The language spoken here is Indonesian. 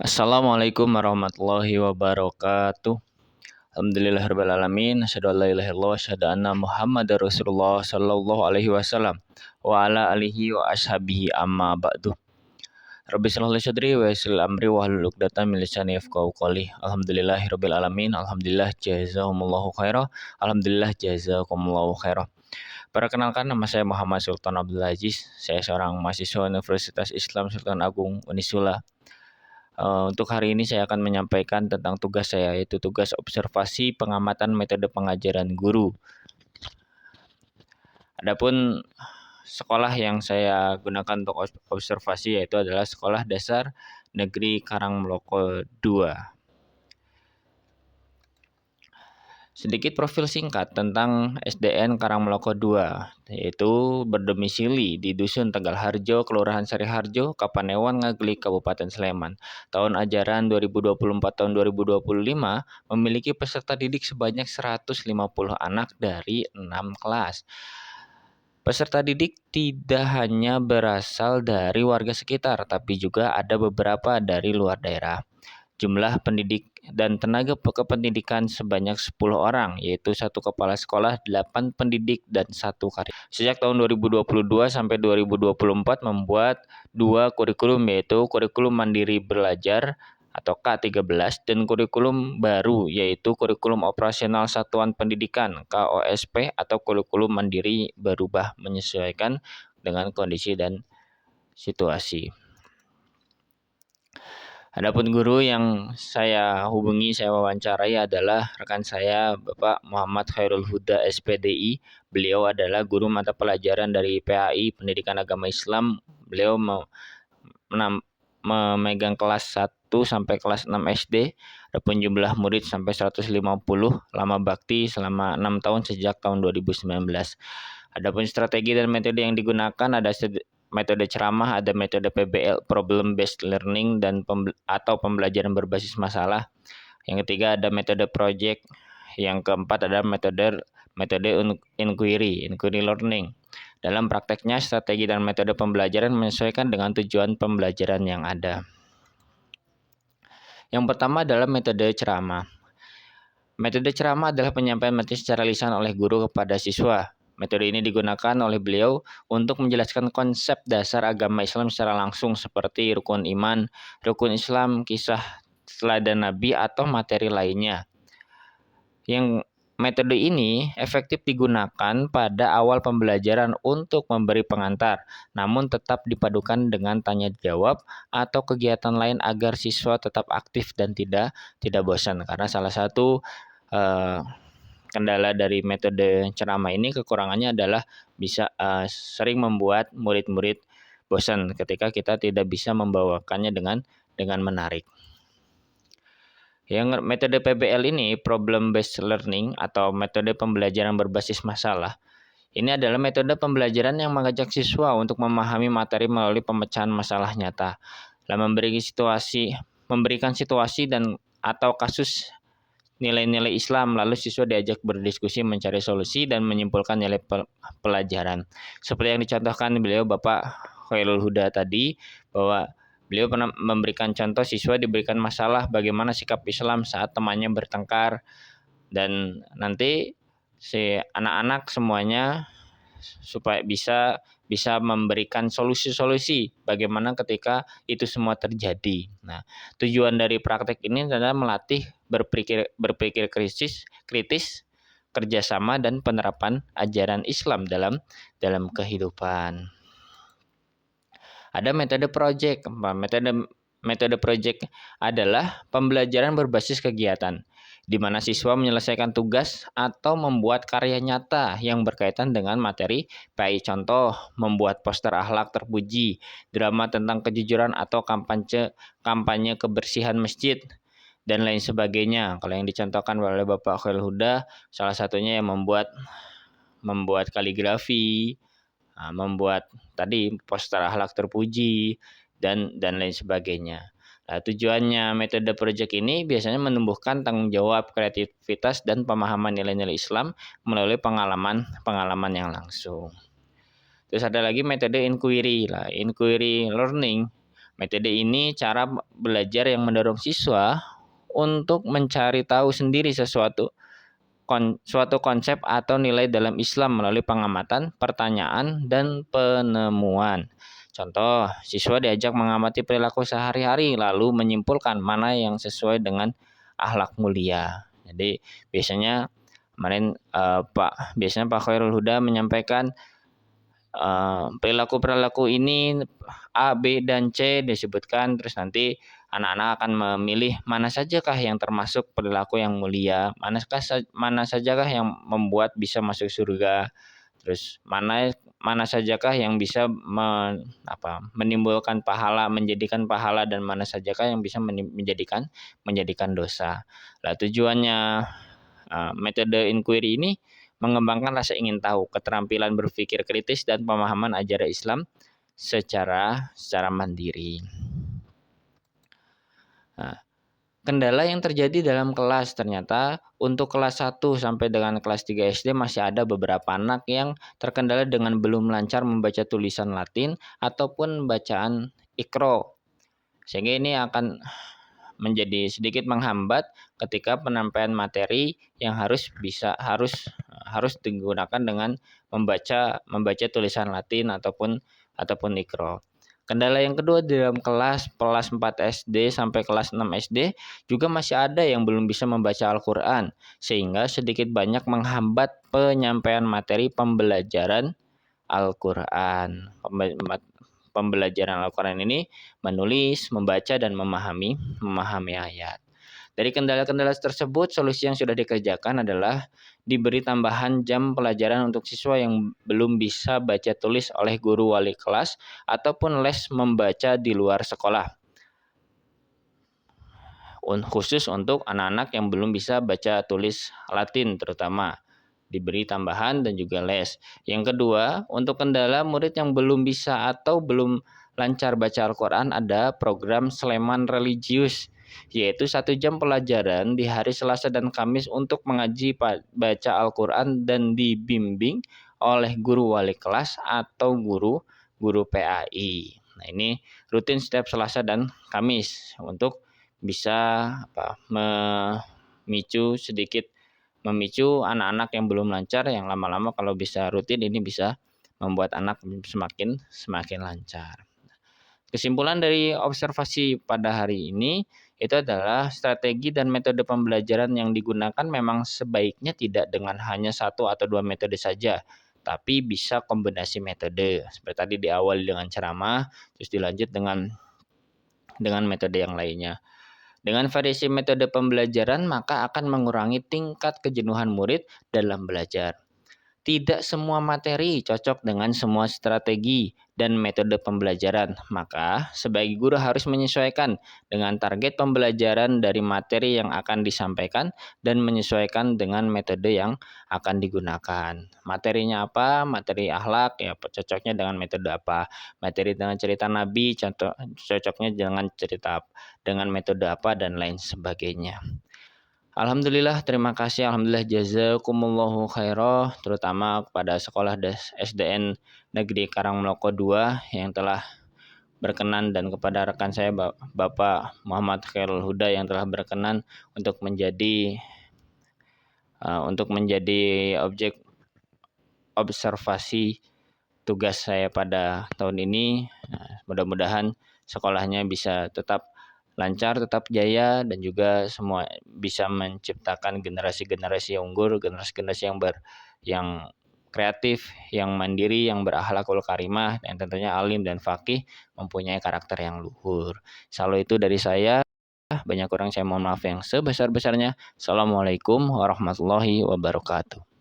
Assalamualaikum warahmatullahi wabarakatuh. Alhamdulillahirabbil alamin, asyhadu an la ilaha illallah, asyhadu anna Muhammadar Rasulullah sallallahu alaihi wasallam wa ala alihi wa ashabihi amma ba'du. Rabbi shrah li sadri wa yassir li amri wahlul 'uqdatam min lisani yafqahu qawli. Alhamdulillahirabbil alamin, alhamdulillah jazakumullahu khairan, alhamdulillah jazakumullahu khairan. Perkenalkan, nama saya Muhammad Sultan Abdul Aziz. Saya seorang mahasiswa Universitas Islam Sultan Agung Unisula. Untuk hari ini saya akan menyampaikan tentang tugas saya, yaitu tugas observasi pengamatan metode pengajaran guru. Adapun sekolah yang saya gunakan untuk observasi yaitu adalah Sekolah Dasar Negeri Karangmloko II. Sedikit profil singkat tentang SDN Karangmloko II, yaitu berdomisili di Dusun Tegal Harjo, Kelurahan Sariharjo, Kapanewon, Ngaglik, Kabupaten Sleman. Tahun ajaran 2024 tahun 2025 memiliki peserta didik sebanyak 150 anak dari 6 kelas. Peserta didik tidak hanya berasal dari warga sekitar, tapi juga ada beberapa dari luar daerah. Jumlah pendidik dan tenaga kependidikan sebanyak 10 orang, yaitu 1 kepala sekolah, 8 pendidik, dan 1 karyawan. Sejak tahun 2022 sampai 2024 membuat 2 kurikulum, yaitu kurikulum mandiri belajar atau K13 dan kurikulum baru, yaitu kurikulum operasional satuan pendidikan KOSP atau kurikulum mandiri berubah menyesuaikan dengan kondisi dan situasi. Adapun guru yang saya hubungi, saya wawancarai adalah rekan saya Bapak Muhammad Khairul Huda SPDI. Beliau adalah guru mata pelajaran dari PAI Pendidikan Agama Islam. Beliau memegang kelas 1 sampai kelas 6 SD. Adapun jumlah murid sampai 150, lama bakti selama 6 tahun sejak tahun 2019. Adapun strategi dan metode yang digunakan ada metode ceramah, ada metode PBL (Problem Based Learning) dan atau pembelajaran berbasis masalah. Yang ketiga ada metode project. Yang keempat ada metode inquiry learning. Dalam prakteknya, strategi dan metode pembelajaran menyesuaikan dengan tujuan pembelajaran yang ada. Yang pertama adalah metode ceramah. Metode ceramah adalah penyampaian materi secara lisan oleh guru kepada siswa. Metode ini digunakan oleh beliau untuk menjelaskan konsep dasar agama Islam secara langsung seperti rukun iman, rukun Islam, kisah teladan Nabi, atau materi lainnya. Yang metode ini efektif digunakan pada awal pembelajaran untuk memberi pengantar, namun tetap dipadukan dengan tanya jawab atau kegiatan lain agar siswa tetap aktif dan tidak bosan. Karena salah satu kendala dari metode ceramah ini, kekurangannya adalah bisa sering membuat murid-murid bosan ketika kita tidak bisa membawakannya dengan menarik. Yang metode PBL ini, Problem Based Learning atau metode pembelajaran berbasis masalah, ini adalah metode pembelajaran yang mengajak siswa untuk memahami materi melalui pemecahan masalah nyata. Dalam memberikan situasi dan atau kasus nilai-nilai Islam, lalu siswa diajak berdiskusi mencari solusi dan menyimpulkan nilai pelajaran. Seperti yang dicontohkan beliau Bapak Khairul Huda tadi, bahwa beliau pernah memberikan contoh siswa diberikan masalah bagaimana sikap Islam saat temannya bertengkar, dan nanti si anak-anak semuanya supaya bisa memberikan solusi-solusi bagaimana ketika itu semua terjadi. Nah, tujuan dari praktek ini adalah melatih berpikir kritis, kerjasama, dan penerapan ajaran Islam dalam kehidupan. Ada metode project. Metode project adalah pembelajaran berbasis kegiatan, di mana siswa menyelesaikan tugas atau membuat karya nyata yang berkaitan dengan materi PAI. Contoh, membuat poster akhlak terpuji, drama tentang kejujuran, atau kampanye kebersihan masjid, dan lain sebagainya. Kalau yang dicontohkan oleh Bapak Khairul Huda, salah satunya yang membuat kaligrafi, membuat tadi poster akhlak terpuji, dan lain sebagainya. Nah, tujuannya metode project ini biasanya menumbuhkan tanggung jawab, kreativitas, dan pemahaman nilai-nilai Islam melalui pengalaman yang langsung. Terus ada lagi metode inquiry learning. Metode ini cara belajar yang mendorong siswa untuk mencari tahu sendiri suatu konsep atau nilai dalam Islam melalui pengamatan, pertanyaan, dan penemuan. Contoh, siswa diajak mengamati perilaku sehari-hari lalu menyimpulkan mana yang sesuai dengan akhlak mulia. Jadi biasanya biasanya Pak Khairul Huda menyampaikan perilaku-perilaku ini A, B, dan C disebutkan, terus nanti anak-anak akan memilih mana sajakah yang termasuk perilaku yang mulia, mana sajakah yang membuat bisa masuk surga, terus mana sajakah yang bisa menimbulkan pahala, menjadikan pahala, dan mana sajakah yang bisa menjadikan dosa. Nah, tujuannya metode inquiry ini mengembangkan rasa ingin tahu, keterampilan berpikir kritis, dan pemahaman ajaran Islam secara mandiri. Nah, kendala yang terjadi dalam kelas ternyata untuk kelas 1 sampai dengan kelas 3 SD masih ada beberapa anak yang terkendala dengan belum lancar membaca tulisan Latin ataupun bacaan Iqra. Sehingga ini akan menjadi sedikit menghambat ketika penyampaian materi yang harus digunakan dengan membaca tulisan Latin ataupun Iqra. Kendala yang kedua dalam kelas 4 SD sampai kelas 6 SD juga masih ada yang belum bisa membaca Al-Qur'an, sehingga sedikit banyak menghambat penyampaian materi pembelajaran Al-Qur'an. Pembelajaran Al-Qur'an ini menulis, membaca, dan memahami ayat. Dari kendala-kendala tersebut, solusi yang sudah dikerjakan adalah diberi tambahan jam pelajaran untuk siswa yang belum bisa baca tulis oleh guru wali kelas ataupun les membaca di luar sekolah. Khusus untuk anak-anak yang belum bisa baca tulis Latin terutama. Diberi tambahan dan juga les. Yang kedua, untuk kendala murid yang belum bisa atau belum lancar baca Al-Quran, ada program Sleman Religius, yaitu 1 jam pelajaran di hari Selasa dan Kamis untuk mengaji baca Al-Quran dan dibimbing oleh guru wali kelas atau guru PAI. Nah, ini rutin setiap Selasa dan Kamis untuk bisa memicu anak-anak yang belum lancar, yang lama-lama kalau bisa rutin ini bisa membuat anak semakin lancar. Kesimpulan dari observasi pada hari ini itu adalah strategi dan metode pembelajaran yang digunakan memang sebaiknya tidak dengan hanya 1 atau 2 metode saja, tapi bisa kombinasi metode. Seperti tadi diawali dengan ceramah, terus dilanjut dengan metode yang lainnya. Dengan variasi metode pembelajaran, maka akan mengurangi tingkat kejenuhan murid dalam belajar. Tidak semua materi cocok dengan semua strategi dan metode pembelajaran, maka sebagai guru harus menyesuaikan dengan target pembelajaran dari materi yang akan disampaikan dan menyesuaikan dengan metode yang akan digunakan. Materinya apa? Materi akhlak, ya cocoknya dengan metode apa? Materi dengan cerita Nabi, cocoknya dengan metode apa, dan lain sebagainya. Alhamdulillah, terima kasih. Alhamdulillah, jazakumullahu khairah, terutama kepada sekolah SDN Negeri Karangmoloko II yang telah berkenan, dan kepada rekan saya Bapak Muhammad Khairul Huda yang telah berkenan untuk menjadi objek observasi tugas saya pada tahun ini. Mudah-mudahan sekolahnya bisa tetap lancar, tetap jaya, dan juga semua bisa menciptakan generasi-generasi yang unggul, generasi-generasi yang kreatif, yang mandiri, yang berakhlakul karimah, dan tentunya alim dan faqih, mempunyai karakter yang luhur. Salah itu dari saya. Banyak kurang saya mohon maaf yang sebesar-besarnya. Assalamualaikum warahmatullahi wabarakatuh.